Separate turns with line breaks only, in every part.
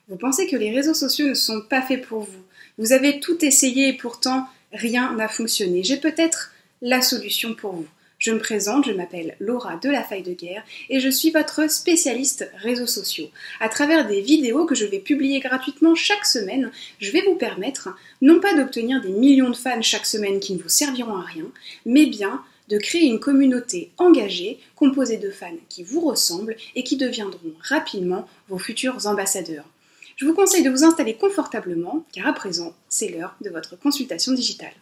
Vous pensez que les réseaux sociaux ne sont pas faits pour vous. Vous avez tout essayé et pourtant rien n'a fonctionné. J'ai peut-être la solution pour vous. Je me présente, je m'appelle Laura de La Faille de Guerre et je suis votre spécialiste réseaux sociaux. À travers des vidéos que je vais publier gratuitement chaque semaine, je vais vous permettre non pas d'obtenir des millions de fans chaque semaine qui ne vous serviront à rien, mais bien de créer une communauté engagée, composée de fans qui vous ressemblent et qui deviendront rapidement vos futurs ambassadeurs. Je vous conseille de vous installer confortablement, car à présent, c'est l'heure de votre consultation digitale.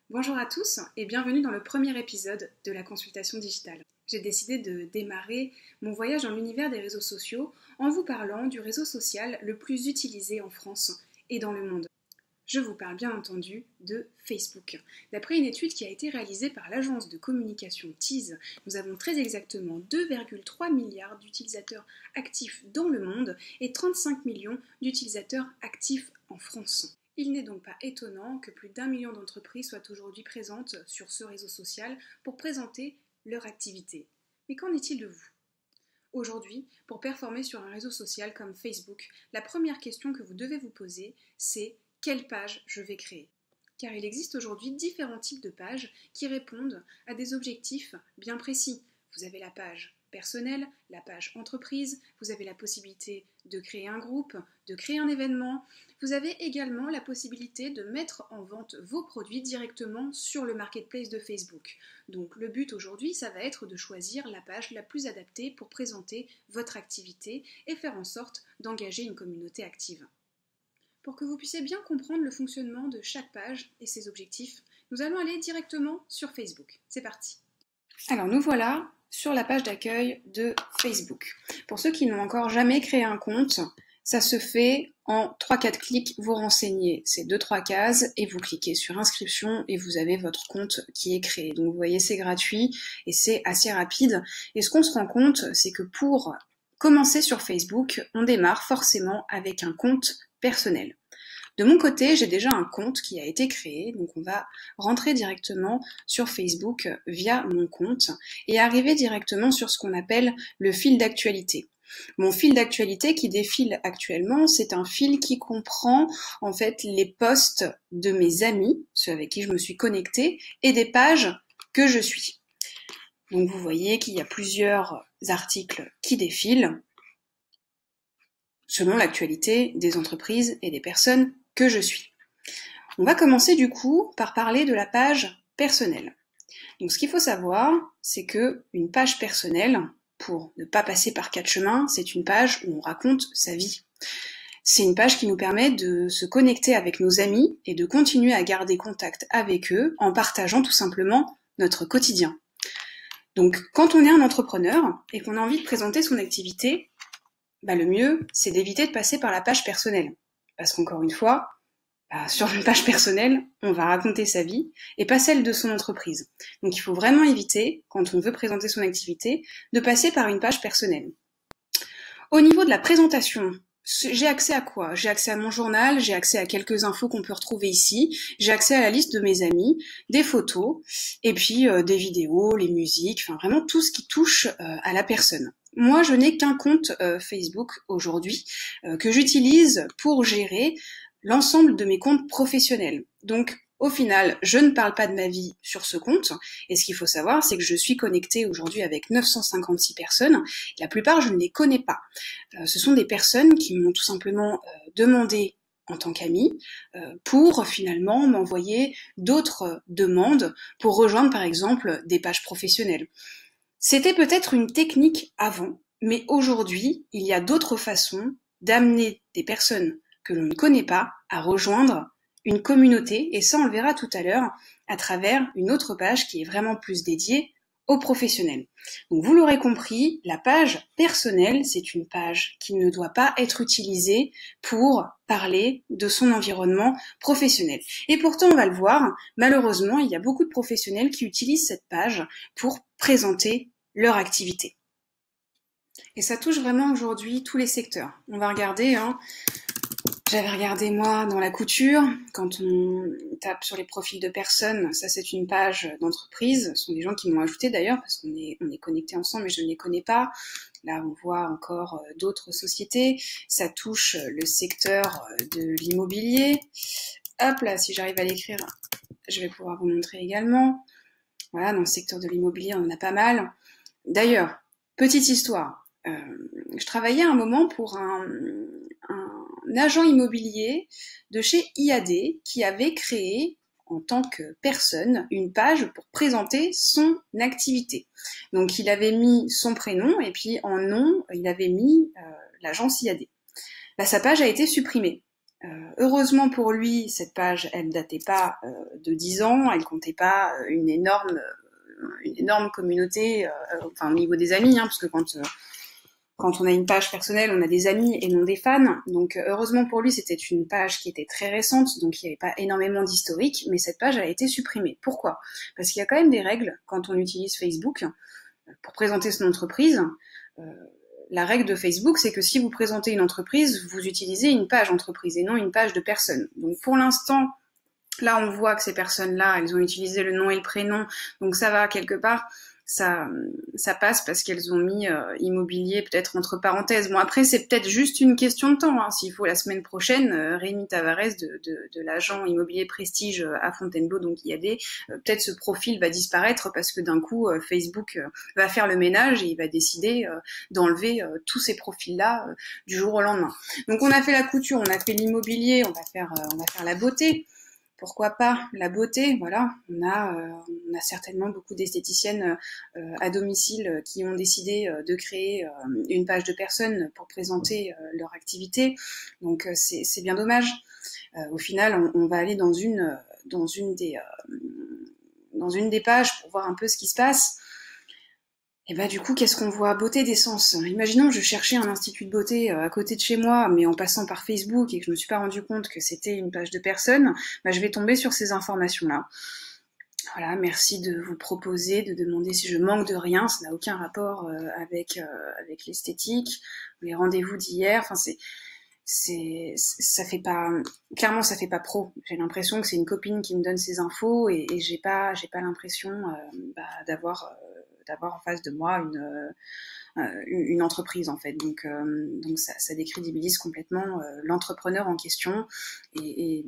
Bonjour à tous et bienvenue dans le premier épisode de la consultation digitale. J'ai décidé de démarrer mon voyage dans l'univers des réseaux sociaux en vous parlant du réseau social le plus utilisé en France et dans le monde. Je vous parle bien entendu de Facebook. D'après une étude qui a été réalisée par l'agence de communication Tease, nous avons très exactement 2,3 milliards d'utilisateurs actifs dans le monde et 35 millions d'utilisateurs actifs en France. Il n'est donc pas étonnant que plus d'1 million d'entreprises soient aujourd'hui présentes sur ce réseau social pour présenter leur activité. Mais qu'en est-il de vous ? Aujourd'hui, pour performer sur un réseau social comme Facebook, la première question que vous devez vous poser, c'est quelle page je vais créer ? Car il existe aujourd'hui différents types de pages qui répondent à des objectifs bien précis. Vous avez la page personnelle, la page entreprise, vous avez la possibilité de créer un groupe, de créer un événement. Vous avez également la possibilité de mettre en vente vos produits directement sur le marketplace de Facebook. Donc le but aujourd'hui, ça va être de choisir la page la plus adaptée pour présenter votre activité et faire en sorte d'engager une communauté active. Pour que vous puissiez bien comprendre le fonctionnement de chaque page et ses objectifs, nous allons aller directement sur Facebook. C'est parti. Alors nous voilà sur la page d'accueil de Facebook. Pour ceux qui n'ont encore jamais créé un compte, ça se fait en 3-4 clics, vous renseignez ces 2-3 cases et vous cliquez sur inscription et vous avez votre compte qui est créé. Donc vous voyez, c'est gratuit et c'est assez rapide. Et ce qu'on se rend compte, c'est que pour commencer sur Facebook, on démarre forcément avec un compte personnel. De mon côté, j'ai déjà un compte qui a été créé, donc on va rentrer directement sur Facebook via mon compte et arriver directement sur ce qu'on appelle le fil d'actualité. Mon fil d'actualité qui défile actuellement, c'est un fil qui comprend en fait les posts de mes amis, ceux avec qui je me suis connectée, et des pages que je suis. Donc vous voyez qu'il y a plusieurs articles qui défilent selon l'actualité des entreprises et des personnes que je suis. On va commencer du coup par parler de la page personnelle. Donc ce qu'il faut savoir, c'est que une page personnelle, pour ne pas passer par 4 chemins, c'est une page où on raconte sa vie. C'est une page qui nous permet de se connecter avec nos amis et de continuer à garder contact avec eux en partageant tout simplement notre quotidien. Donc quand on est un entrepreneur et qu'on a envie de présenter son activité, le mieux, c'est d'éviter de passer par la page personnelle. Parce qu'encore une fois, sur une page personnelle, on va raconter sa vie et pas celle de son entreprise. Donc il faut vraiment éviter, quand on veut présenter son activité, de passer par une page personnelle. Au niveau de la présentation, j'ai accès à quoi ? J'ai accès à mon journal, j'ai accès à quelques infos qu'on peut retrouver ici, j'ai accès à la liste de mes amis, des photos, et puis des vidéos, les musiques, enfin vraiment tout ce qui touche à la personne. Moi, je n'ai qu'un compte Facebook aujourd'hui que j'utilise pour gérer l'ensemble de mes comptes professionnels. Donc, au final, je ne parle pas de ma vie sur ce compte. Et ce qu'il faut savoir, c'est que je suis connectée aujourd'hui avec 956 personnes. La plupart, je ne les connais pas. Ce sont des personnes qui m'ont tout simplement demandé en tant qu'ami, pour finalement m'envoyer d'autres demandes pour rejoindre par exemple des pages professionnelles. C'était peut-être une technique avant, mais aujourd'hui, il y a d'autres façons d'amener des personnes que l'on ne connaît pas à rejoindre une communauté, et ça on le verra tout à l'heure à travers une autre page qui est vraiment plus dédiée aux professionnels. Donc vous l'aurez compris, la page personnelle, c'est une page qui ne doit pas être utilisée pour parler de son environnement professionnel. Et pourtant, on va le voir, malheureusement, il y a beaucoup de professionnels qui utilisent cette page pour présenter leur activité. Et ça touche vraiment aujourd'hui tous les secteurs. On va regarder, j'avais regardé moi dans la couture, quand on tape sur les profils de personnes, ça c'est une page d'entreprise, ce sont des gens qui m'ont ajouté d'ailleurs, parce qu'on est connectés ensemble, mais je ne les connais pas. Là, on voit encore d'autres sociétés, ça touche le secteur de l'immobilier. Hop là, si j'arrive à l'écrire, je vais pouvoir vous montrer également. Voilà, dans le secteur de l'immobilier, on en a pas mal. D'ailleurs, petite histoire, je travaillais à un moment pour un agent immobilier de chez IAD qui avait créé en tant que personne une page pour présenter son activité. Donc il avait mis son prénom et puis en nom il avait mis l'agence IAD. Là, sa page a été supprimée. Heureusement pour lui, cette page, elle datait pas de 10 ans, elle comptait pas une énorme communauté, enfin au niveau des amis, hein, parce que quand on a une page personnelle, on a des amis et non des fans. Donc heureusement pour lui, c'était une page qui était très récente, donc il n'y avait pas énormément d'historique, mais cette page a été supprimée. Pourquoi? Parce qu'il y a quand même des règles quand on utilise Facebook pour présenter son entreprise. La règle de Facebook, c'est que si vous présentez une entreprise, vous utilisez une page entreprise et non une page de personne. Donc pour l'instant, là on voit que ces personnes-là, elles ont utilisé le nom et le prénom, donc ça va quelque part. Ça passe parce qu'elles ont mis immobilier peut-être entre parenthèses. Bon, après, c'est peut-être juste une question de temps. Hein. S'il faut, la semaine prochaine, Rémi Tavares de l'agent immobilier Prestige à Fontainebleau, donc IAD, peut-être ce profil va disparaître parce que d'un coup, Facebook va faire le ménage et il va décider d'enlever tous ces profils-là du jour au lendemain. Donc, on a fait la couture, on a fait l'immobilier, on va faire la beauté. Pourquoi pas la beauté, voilà, on a certainement beaucoup d'esthéticiennes à domicile qui ont décidé de créer une page de personnes pour présenter leur activité, donc c'est bien dommage. Au final, on va aller dans une des pages pour voir un peu ce qui se passe. Et bah du coup, qu'est-ce qu'on voit? Beauté d'essence. Imaginons que je cherchais un institut de beauté à côté de chez moi, mais en passant par Facebook et que je me suis pas rendu compte que c'était une page de personne, bah je vais tomber sur ces informations-là. Voilà, merci de vous proposer, de demander si je manque de rien, ça n'a aucun rapport avec l'esthétique, les rendez-vous d'hier, enfin ça fait pas, clairement ça fait pas pro. J'ai l'impression que c'est une copine qui me donne ces infos et j'ai pas l'impression d'avoir en face de moi une entreprise en fait. Donc ça décrédibilise complètement l'entrepreneur en question et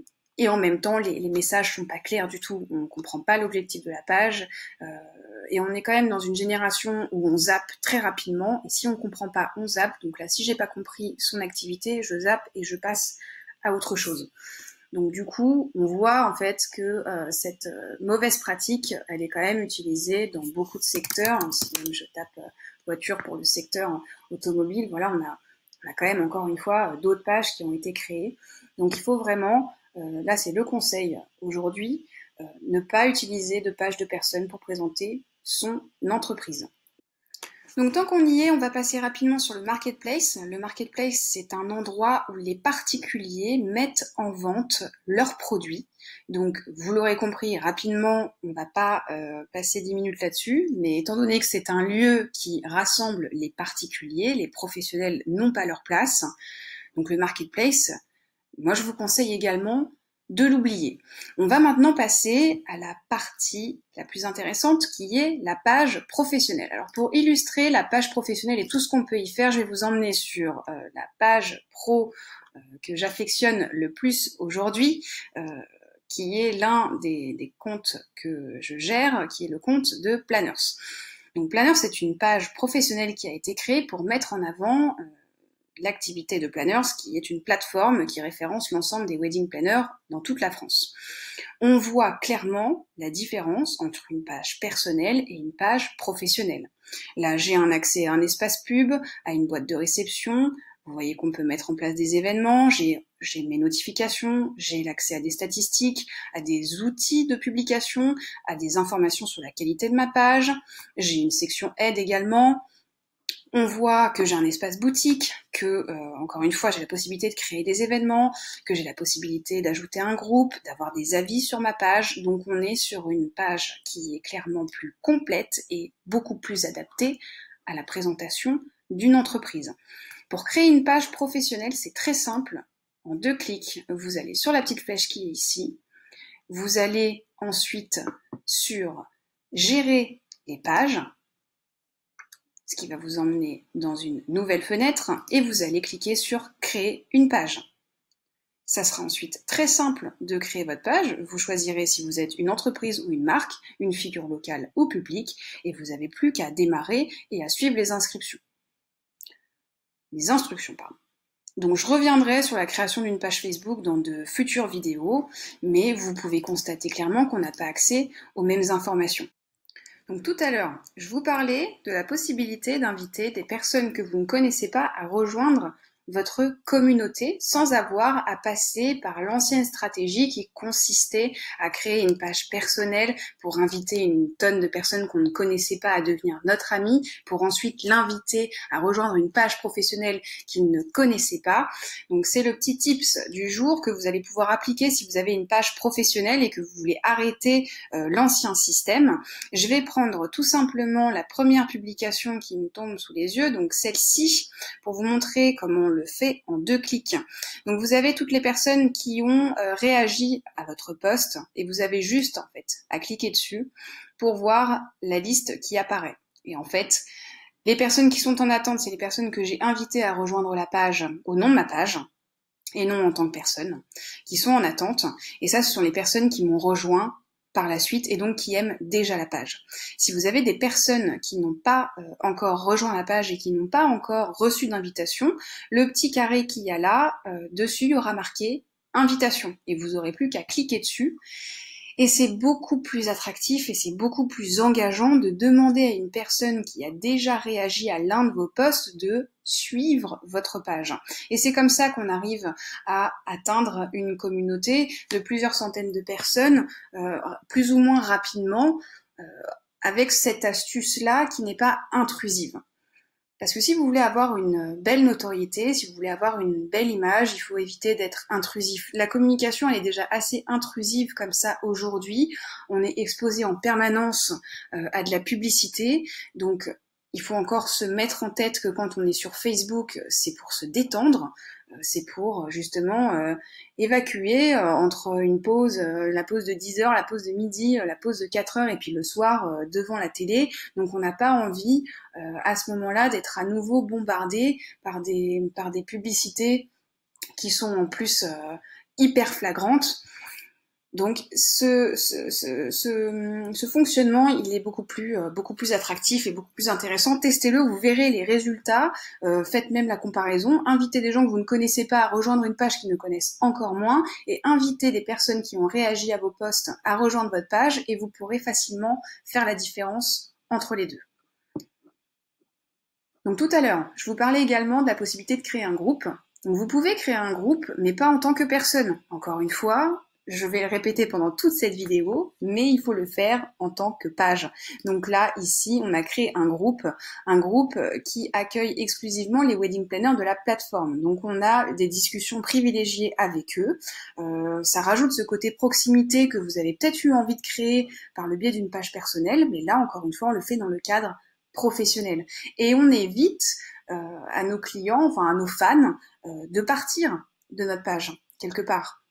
en même temps les messages sont pas clairs du tout. On comprend pas l'objectif de la page et on est quand même dans une génération où on zappe très rapidement et si on comprend pas, on zappe. Donc là, si j'ai pas compris son activité, je zappe et je passe à autre chose. Donc du coup, on voit en fait que cette mauvaise pratique, elle est quand même utilisée dans beaucoup de secteurs. Si même je tape voiture pour le secteur automobile, voilà, on a quand même encore une fois d'autres pages qui ont été créées. Donc il faut vraiment, là c'est le conseil aujourd'hui, ne pas utiliser de page de personnes pour présenter son entreprise. Donc tant qu'on y est, on va passer rapidement sur le marketplace. Le marketplace, c'est un endroit où les particuliers mettent en vente leurs produits. Donc vous l'aurez compris, rapidement, on va pas passer 10 minutes là-dessus, mais étant donné que c'est un lieu qui rassemble les particuliers, les professionnels n'ont pas leur place. Donc le marketplace, moi je vous conseille également de l'oublier. On va maintenant passer à la partie la plus intéressante qui est la page professionnelle. Alors pour illustrer la page professionnelle et tout ce qu'on peut y faire, je vais vous emmener sur la page pro que j'affectionne le plus aujourd'hui, qui est l'un des comptes que je gère, qui est le compte de Planners. Donc Planners, c'est une page professionnelle qui a été créée pour mettre en avant l'activité de Planners, qui est une plateforme qui référence l'ensemble des wedding planners dans toute la France. On voit clairement la différence entre une page personnelle et une page professionnelle. Là, j'ai un accès à un espace pub, à une boîte de réception. Vous voyez qu'on peut mettre en place des événements, j'ai mes notifications, j'ai l'accès à des statistiques, à des outils de publication, à des informations sur la qualité de ma page. J'ai une section aide également. On voit que j'ai un espace boutique, que, encore une fois, j'ai la possibilité de créer des événements, que j'ai la possibilité d'ajouter un groupe, d'avoir des avis sur ma page. Donc on est sur une page qui est clairement plus complète et beaucoup plus adaptée à la présentation d'une entreprise. Pour créer une page professionnelle, c'est très simple. En 2 clics, vous allez sur la petite flèche qui est ici. Vous allez ensuite sur Gérer les pages, ce qui va vous emmener dans une nouvelle fenêtre et vous allez cliquer sur Créer une page. Ça sera ensuite très simple de créer votre page. Vous choisirez si vous êtes une entreprise ou une marque, une figure locale ou publique, et vous n'avez plus qu'à démarrer et à suivre les instructions. Donc je reviendrai sur la création d'une page Facebook dans de futures vidéos, mais vous pouvez constater clairement qu'on n'a pas accès aux mêmes informations. Donc tout à l'heure, je vous parlais de la possibilité d'inviter des personnes que vous ne connaissez pas à rejoindre votre communauté sans avoir à passer par l'ancienne stratégie qui consistait à créer une page personnelle pour inviter une tonne de personnes qu'on ne connaissait pas à devenir notre ami, pour ensuite l'inviter à rejoindre une page professionnelle qu'il ne connaissait pas. Donc c'est le petit tips du jour que vous allez pouvoir appliquer si vous avez une page professionnelle et que vous voulez arrêter l'ancien système. Je vais prendre tout simplement la première publication qui me tombe sous les yeux, donc celle-ci, pour vous montrer comment on le fait en 2 clics. Donc vous avez toutes les personnes qui ont réagi à votre post et vous avez juste en fait à cliquer dessus pour voir la liste qui apparaît. Et en fait, les personnes qui sont en attente, c'est les personnes que j'ai invitées à rejoindre la page au nom de ma page et non en tant que personne, qui sont en attente. Et ça, ce sont les personnes qui m'ont rejoint par la suite et donc qui aiment déjà la page. Si vous avez des personnes qui n'ont pas encore rejoint la page et qui n'ont pas encore reçu d'invitation, le petit carré qu'il y a là, dessus, il y aura marqué invitation et vous n'aurez plus qu'à cliquer dessus. Et c'est beaucoup plus attractif et c'est beaucoup plus engageant de demander à une personne qui a déjà réagi à l'un de vos posts de suivre votre page. Et c'est comme ça qu'on arrive à atteindre une communauté de plusieurs centaines de personnes, plus ou moins rapidement, avec cette astuce-là qui n'est pas intrusive. Parce que si vous voulez avoir une belle notoriété, si vous voulez avoir une belle image, il faut éviter d'être intrusif. La communication, elle est déjà assez intrusive comme ça aujourd'hui. On est exposé en permanence à de la publicité. Donc, il faut encore se mettre en tête que quand on est sur Facebook, c'est pour se détendre. C'est pour justement évacuer entre une pause, la pause de 10 heures, la pause de midi, la pause de 4 heures et puis le soir devant la télé. Donc on n'a pas envie à ce moment-là d'être à nouveau bombardé par des publicités qui sont en plus hyper flagrantes. Donc ce fonctionnement, il est beaucoup plus attractif et beaucoup plus intéressant. Testez-le, vous verrez les résultats, faites même la comparaison, invitez des gens que vous ne connaissez pas à rejoindre une page qu'ils ne connaissent encore moins et invitez des personnes qui ont réagi à vos posts à rejoindre votre page et vous pourrez facilement faire la différence entre les deux. Donc tout à l'heure, je vous parlais également de la possibilité de créer un groupe. Donc vous pouvez créer un groupe, mais pas en tant que personne. Encore une fois, je vais le répéter pendant toute cette vidéo, mais il faut le faire en tant que page. Donc là, ici, on a créé un groupe qui accueille exclusivement les wedding planners de la plateforme. Donc on a des discussions privilégiées avec eux. Ça rajoute ce côté proximité que vous avez peut-être eu envie de créer par le biais d'une page personnelle, mais là, encore une fois, on le fait dans le cadre professionnel. Et on évite à nos clients, enfin à nos fans, de partir de notre page, quelque part.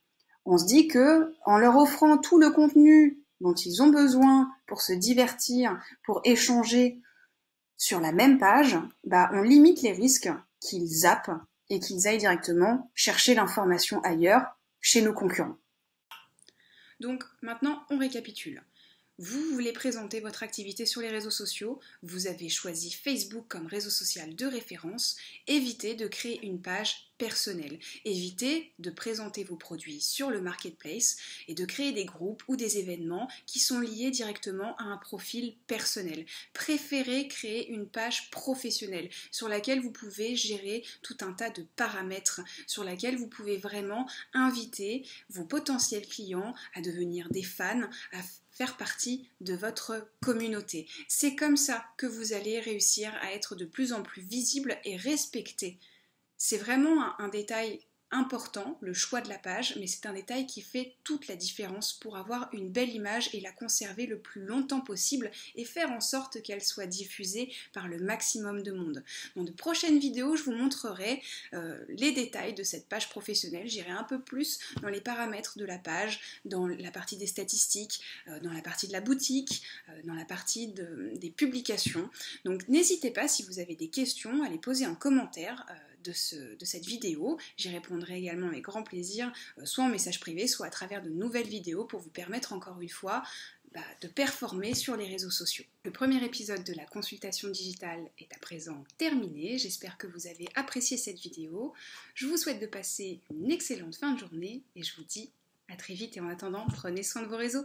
On se dit que en leur offrant tout le contenu dont ils ont besoin pour se divertir, pour échanger sur la même page, on limite les risques qu'ils zappent et qu'ils aillent directement chercher l'information ailleurs, chez nos concurrents. Donc maintenant, on récapitule. Vous voulez présenter votre activité sur les réseaux sociaux, vous avez choisi Facebook comme réseau social de référence, évitez de créer une page personnelle, évitez de présenter vos produits sur le marketplace et de créer des groupes ou des événements qui sont liés directement à un profil personnel. Préférez créer une page professionnelle sur laquelle vous pouvez gérer tout un tas de paramètres, sur laquelle vous pouvez vraiment inviter vos potentiels clients à devenir des fans, à faire partie de votre communauté. C'est comme ça que vous allez réussir à être de plus en plus visible et respecté. C'est vraiment un détail important, le choix de la page, mais c'est un détail qui fait toute la différence pour avoir une belle image et la conserver le plus longtemps possible et faire en sorte qu'elle soit diffusée par le maximum de monde. Dans de prochaines vidéos, je vous montrerai les détails de cette page professionnelle. J'irai un peu plus dans les paramètres de la page, dans la partie des statistiques, dans la partie de la boutique, dans la partie des publications. Donc n'hésitez pas, si vous avez des questions, à les poser en commentaire de cette vidéo. J'y répondrai également avec grand plaisir, soit en message privé, soit à travers de nouvelles vidéos pour vous permettre encore une fois de performer sur les réseaux sociaux. Le premier épisode de la consultation digitale est à présent terminé. J'espère que vous avez apprécié cette vidéo. Je vous souhaite de passer une excellente fin de journée et je vous dis à très vite et en attendant, prenez soin de vos réseaux.